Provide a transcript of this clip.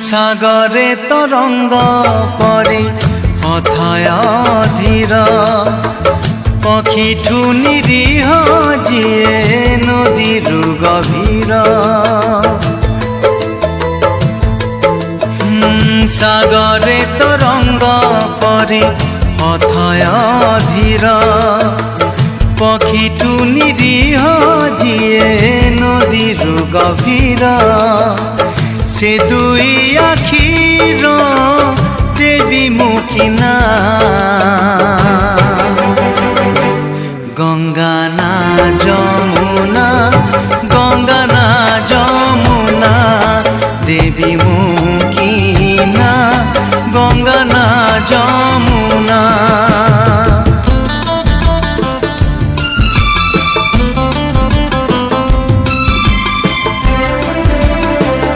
সাগরে তরঙ্গ পরে অথয় ধীর পক্ষীঠু নিরীহ যিয়ে নদীর গভীর সাগরে তরঙ্গ পরে অথয় ধীর পক্ষীঠু নিরীহ যিয়ে নদীর গভীর से दुई आखिर देवी मुखिना गंगा ना जमुना गंगा ना जमुना देवी